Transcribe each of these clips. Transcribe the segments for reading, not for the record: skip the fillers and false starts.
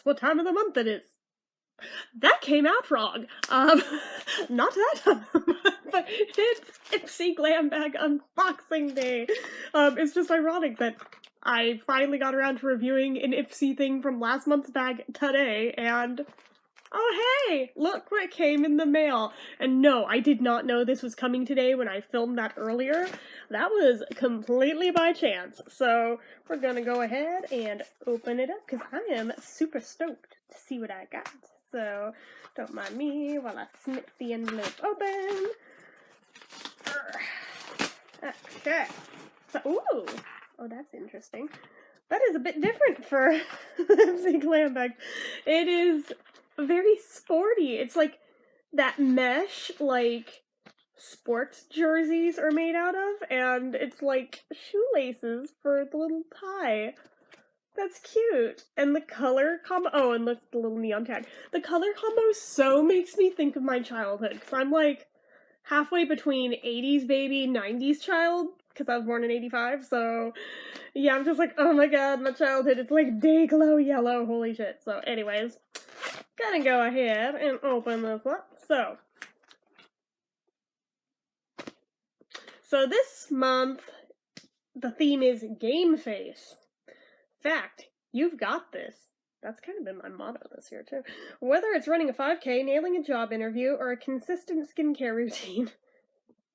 what time of the month it is. That came out wrong. Not that, but it's Ipsy Glam Bag unboxing day. It's just ironic that I finally got around to reviewing an Ipsy thing from last month's bag today, and oh hey, look what came in the mail. And no, I did not know this was coming today when I filmed that earlier. That was completely by chance. So we're gonna go ahead and open it up because I am super stoked to see what I got. So don't mind me while I snip the envelope open. Okay. So, ooh. Oh, that's interesting. That is a bit different for Ipsy Glam Bag. It is very sporty. It's like that mesh, like, sports jerseys are made out of, and it's like shoelaces for the little tie. That's cute. And the color combo, oh, and look, the little neon tag. The color combo so makes me think of my childhood, because I'm like halfway between 80s baby, 90s child, because I was born in 85, so yeah, I'm just like, oh my god, my childhood, it's like day glow yellow, holy shit. So anyways, gonna go ahead and open this up. So this month, the theme is Game Face. Fact, you've got this. That's kind of been my motto this year, too. Whether it's running a 5K, nailing a job interview, or a consistent skincare routine,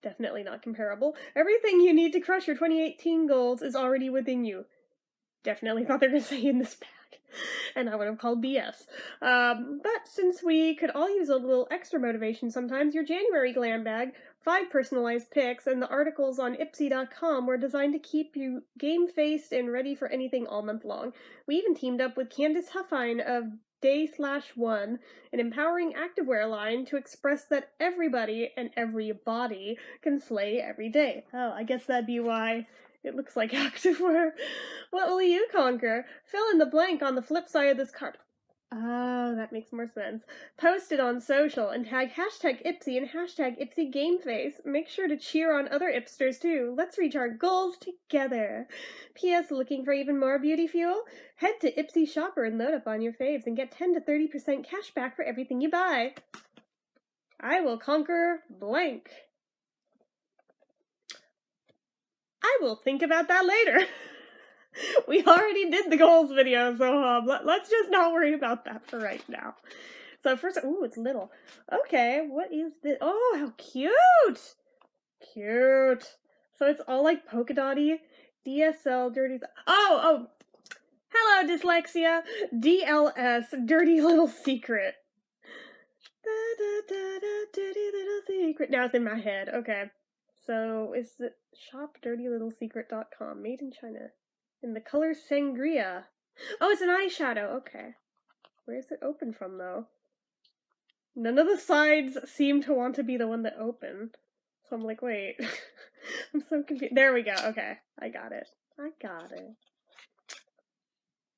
definitely not comparable, everything you need to crush your 2018 goals is already within you. Definitely thought they were going to say in this bag, and I would have called BS. But since we could all use a little extra motivation sometimes, your January glam bag, 5 personalized picks, and the articles on Ipsy.com were designed to keep you game-faced and ready for anything all month long. We even teamed up with Candace Huffine of Day/1, an empowering activewear line to express that everybody and every body can slay every day. Oh, I guess that'd be why it looks like activewear. What will you conquer? Fill in the blank on the flip side of this card. Oh, that makes more sense. Post it on social and tag hashtag Ipsy and hashtag Ipsy Gameface. Make sure to cheer on other Ipsters too. Let's reach our goals together. P.S. Looking for even more beauty fuel? Head to Ipsy Shopper and load up on your faves and get 10 to 30% cash back for everything you buy. I will conquer blank. I will think about that later. We already did the goals video, so let's just not worry about that for right now. So first, ooh, it's little. Okay, what is this? Oh, how cute! Cute. So it's all like polka dotty, DSL, dirty. Oh, hello, dyslexia. DLS, dirty little secret. Dirty little secret. Now it's in my head. Okay. So is it shopdirtylittlesecret.com, made in China. In the color Sangria. Oh, it's an eyeshadow. Okay. Where is it open from, though? None of the sides seem to want to be the one that open. So I'm like, wait. I'm so confused. There we go. Okay. I got it.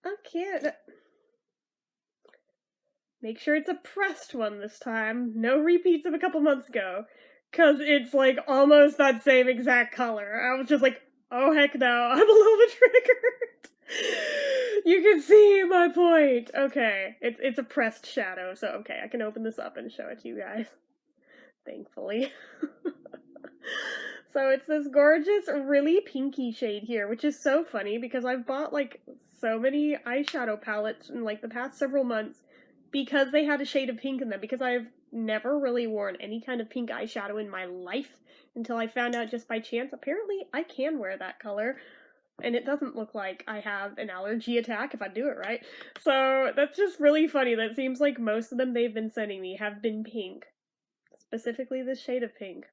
Oh, cute. Make sure it's a pressed one this time. No repeats of a couple months ago. Because it's like almost that same exact color. I was just like, oh heck no, I'm a little bit triggered. You can see my point. Okay, it's a pressed shadow, so okay, I can open this up and show it to you guys. Thankfully. So it's this gorgeous, really pinky shade here, which is so funny because I've bought like so many eyeshadow palettes in like the past several months because they had a shade of pink in them, because I've never really worn any kind of pink eyeshadow in my life until I found out just by chance. Apparently, I can wear that color, and it doesn't look like I have an allergy attack if I do it right. So that's just really funny. That seems like most of them they've been sending me have been pink. Specifically this shade of pink.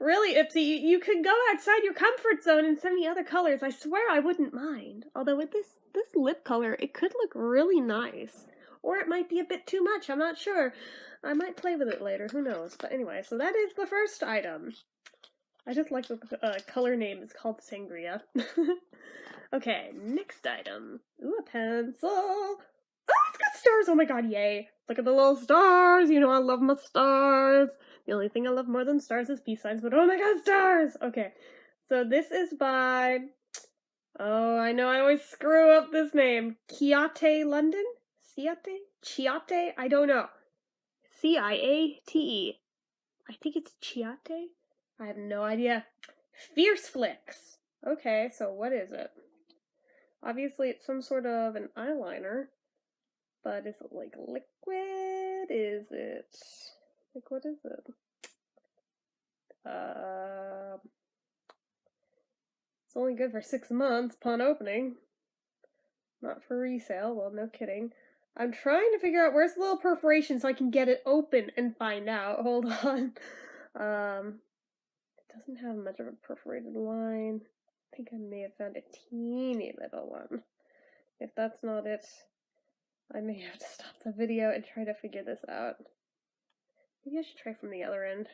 Really, Ipsy, you could go outside your comfort zone and send me other colors. I swear I wouldn't mind. Although with this lip color, it could look really nice. Or it might be a bit too much, I'm not sure. I might play with it later, who knows. But anyway, so that is the first item. I just like the color name is called Sangria. Okay, next item. Ooh, a pencil. Oh, it's got stars! Oh my god, yay. Look at the little stars! You know I love my stars. The only thing I love more than stars is peace signs, but oh my god, stars! Okay, so this is by... Oh, I know I always screw up this name. Kyote London? Ciate? Chiate? I don't know. C-I-A-T-E. I think it's Chiate? I have no idea. Fierce Flicks. Okay, so what is it? Obviously it's some sort of an eyeliner. But is it like liquid? Is it... like, what is it? It's only good for 6 months upon opening. Not for resale. Well, no kidding. I'm trying to figure out where's the little perforation so I can get it open and find out. Hold on. It doesn't have much of a perforated line. I think I may have found a teeny little one. If that's not it, I may have to stop the video and try to figure this out. Maybe I should try from the other end.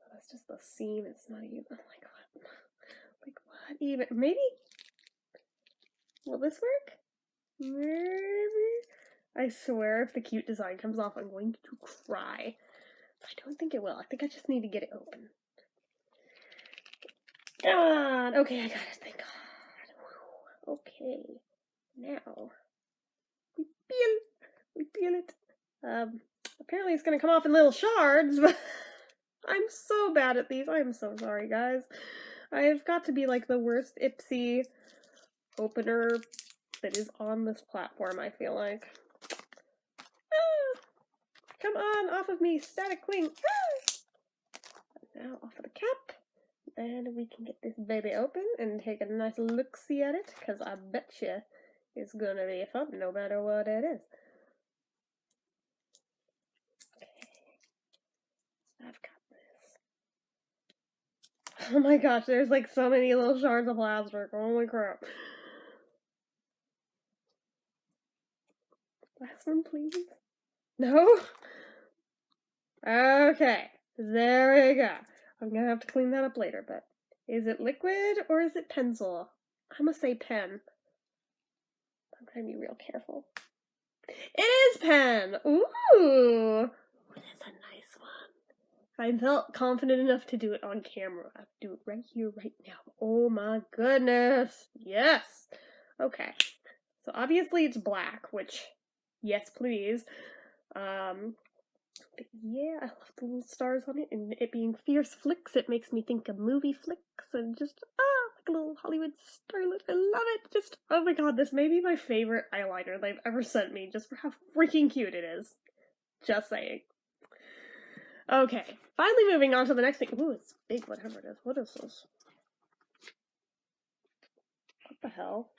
Oh, that's just the seam. It's not even like what? Like what even? Maybe? Will this work? Maybe? I swear if the cute design comes off, I'm going to cry. But I don't think it will. I think I just need to get it open. God! Okay, I got it. Thank God. Whew. Okay. Now, we peel it. Apparently it's gonna come off in little shards, but I'm so bad at these. I'm so sorry, guys. I've got to be like the worst Ipsy opener that is on this platform, I feel like. Ah! Come on, off of me, static queen. Ah! Now off of the cap. Then we can get this baby open and take a nice look-see at it, because I betcha it's gonna be fun no matter what it is. Okay. I've got this. Oh my gosh, there's like so many little shards of plastic. Holy crap. Last one, please. No? Okay, there we go. I'm gonna have to clean that up later, but is it liquid or is it pencil? I'm gonna say pen. I'm trying to be real careful. It is pen! Ooh! That's a nice one. I felt confident enough to do it on camera. I have to do it right here, right now. Oh my goodness! Yes! Okay. So obviously it's black, which, yes please. But yeah, I love the little stars on it, and it being Fierce Flicks, it makes me think of movie flicks, and just, like a little Hollywood starlet. I love it! Just, oh my god, this may be my favorite eyeliner they've ever sent me, just for how freaking cute it is. Just saying. Okay, finally moving on to the next thing. Ooh, it's big, whatever it is. What is this? What the hell?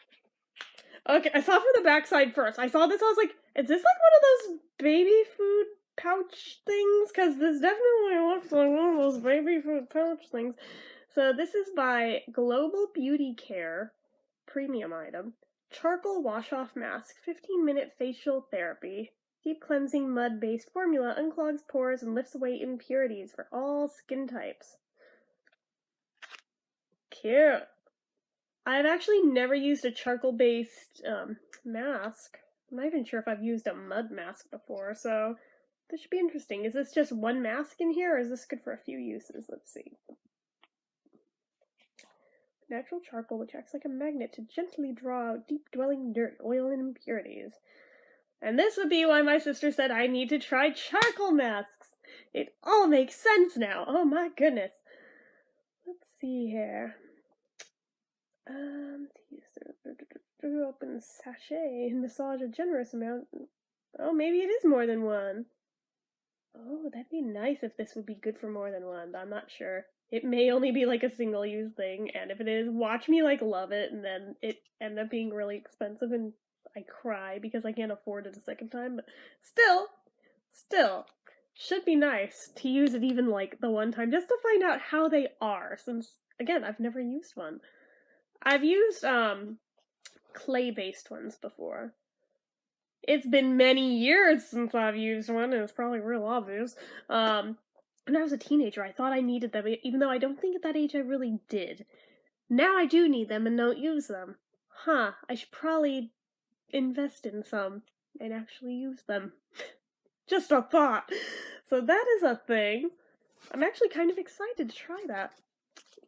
Okay, I saw from the backside first. I saw this, I was like, is this like one of those baby food pouch things? Because this definitely looks like one of those baby food pouch things. So this is by Global Beauty Care, premium item. Charcoal wash-off mask, 15-minute facial therapy. Deep cleansing mud-based formula unclogs pores and lifts away impurities for all skin types. Cute. I've actually never used a charcoal-based mask. I'm not even sure if I've used a mud mask before, so this should be interesting. Is this just one mask in here, or is this good for a few uses? Let's see. Natural charcoal, which acts like a magnet to gently draw out deep-dwelling dirt, oil, and impurities. And this would be why my sister said I need to try charcoal masks. It all makes sense now. Oh my goodness. Let's see here. Open sachet and massage a generous amount. Oh, maybe it is more than one. Oh, that'd be nice if this would be good for more than one, but I'm not sure. It may only be like a single-use thing, and if it is, watch me like love it, and then it end up being really expensive, and I cry because I can't afford it a second time. But still, should be nice to use it even like the one time, just to find out how they are. Since again, I've never used one. I've used clay-based ones before. It's been many years since I've used one, and it's probably real obvious. When I was a teenager, I thought I needed them, even though I don't think at that age I really did. Now I do need them and don't use them. Huh, I should probably invest in some and actually use them. Just a thought. So that is a thing. I'm actually kind of excited to try that.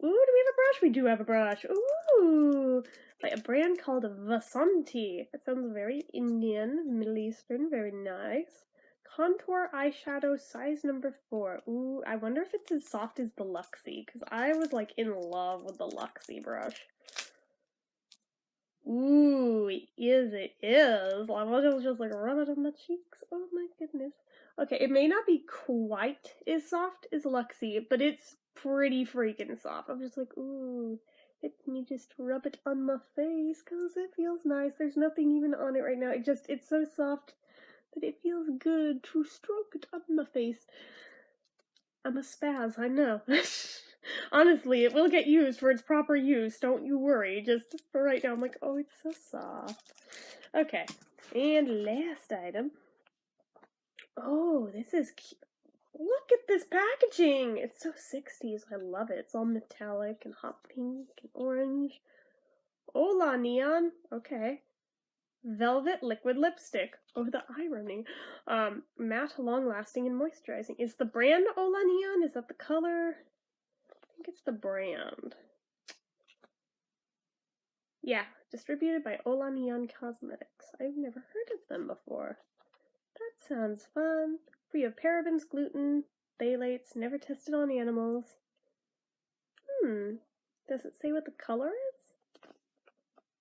Ooh, do we have a brush? We do have a brush. Ooh! by a brand called Vasanti. It sounds very Indian, Middle Eastern, very nice. Contour eyeshadow size number 4. Ooh, I wonder if it's as soft as the Luxie, because I was like in love with the Luxie brush. Ooh, it is, it is. I want to just like rub it on the cheeks. Oh my goodness. Okay, it may not be quite as soft as Luxie, but it's pretty freaking soft. I'm just like, ooh, let me just rub it on my face because it feels nice. There's nothing even on it right now. It's so soft that it feels good to stroke it on my face. I'm a spaz, I know. Honestly, it will get used for its proper use, don't you worry. Just for right now, I'm like, oh, it's so soft. Okay, and last item. Oh, this is cute. Look at this packaging! It's so 60s, I love it. It's all metallic and hot pink and orange. Hola, neon. Okay. Velvet liquid lipstick. Oh, the irony. Matte, long-lasting, and moisturizing. Is the brand Hola Neon? Is that the color? I think it's the brand. Yeah, distributed by Hola Neon Cosmetics. I've never heard of them before. That sounds fun. Free of parabens, gluten, phthalates, never tested on animals. Does it say what the color is?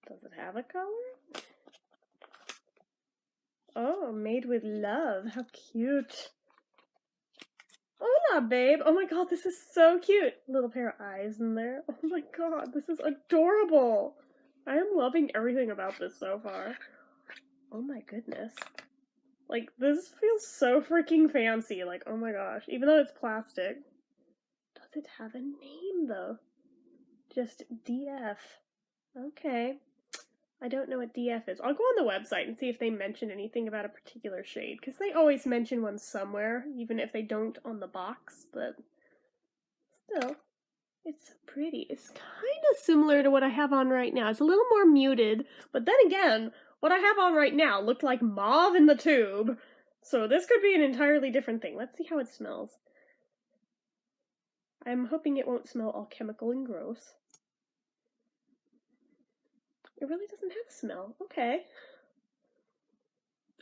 Does it have a color? Oh, made with love. How cute. Hola, babe. Oh my god, this is so cute. Little pair of eyes in there. Oh my god, this is adorable. I am loving everything about this so far. Oh my goodness. Like, this feels so freaking fancy. Like, oh my gosh. Even though it's plastic. Does it have a name, though? Just DF. Okay. I don't know what DF is. I'll go on the website and see if they mention anything about a particular shade, because they always mention one somewhere, even if they don't on the box, but still, it's so pretty. It's kind of similar to what I have on right now. It's a little more muted, but then again, what I have on right now looked like mauve in the tube, so this could be an entirely different thing. Let's see how it smells. I'm hoping it won't smell all chemical and gross. It really doesn't have a smell. Okay.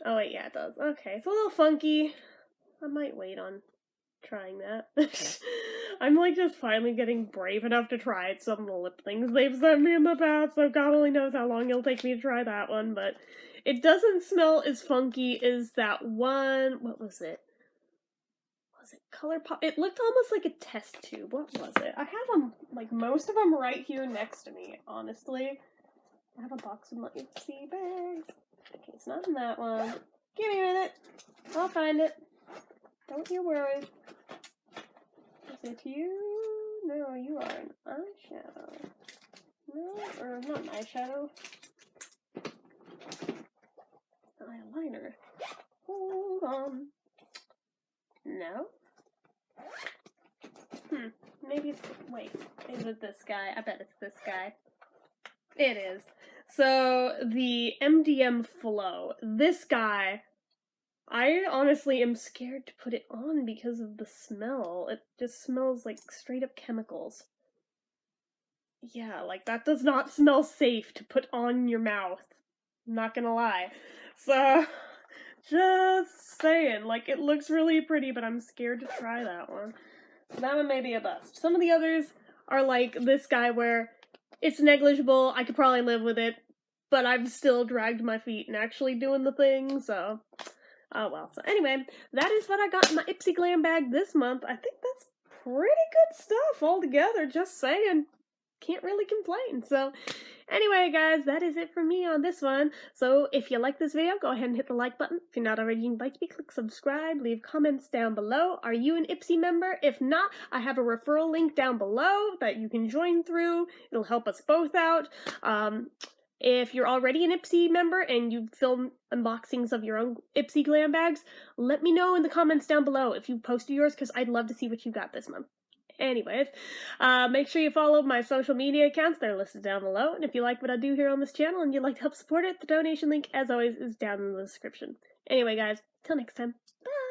Oh wait, yeah, it does. Okay, it's a little funky. I might wait on trying that. I'm like just finally getting brave enough to try some of the lip things they've sent me in the past, so God only knows how long it'll take me to try that one, but it doesn't smell as funky as that one. What was it? Was it ColourPop? It looked almost like a test tube. What was it? I have them, like most of them right here next to me, honestly. I have a box of my Ipsy bags. Okay, it's not in that one. Give me a minute. I'll find it. Don't you worry. Is it you? No, you are an eyeshadow. No, or not an eyeshadow. Eyeliner. Hold on. No? Maybe it's... Wait. Is it this guy? I bet it's this guy. It is. So, the MDM Flow. This guy, I honestly am scared to put it on because of the smell. It just smells like straight up chemicals. Yeah, like that does not smell safe to put on your mouth. I'm not gonna lie. So, just saying, like it looks really pretty, but I'm scared to try that one. So that one may be a bust. Some of the others are like this guy where it's negligible, I could probably live with it, but I've still dragged my feet and actually doing the thing, so... Oh well, so anyway, that is what I got in my Ipsy Glam bag this month. I think that's pretty good stuff altogether, just saying. Can't really complain. So anyway, guys, that is it for me on this one. So if you like this video, go ahead and hit the like button. If you're not already invited to click subscribe, leave comments down below. Are you an Ipsy member? If not, I have a referral link down below that you can join through. It'll help us both out. If you're already an Ipsy member and you film unboxings of your own Ipsy Glam bags, let me know in the comments down below if you've posted yours, because I'd love to see what you got this month. Anyways, make sure you follow my social media accounts. They're listed down below. And if you like what I do here on this channel and you'd like to help support it, the donation link, as always, is down in the description. Anyway, guys, till next time. Bye!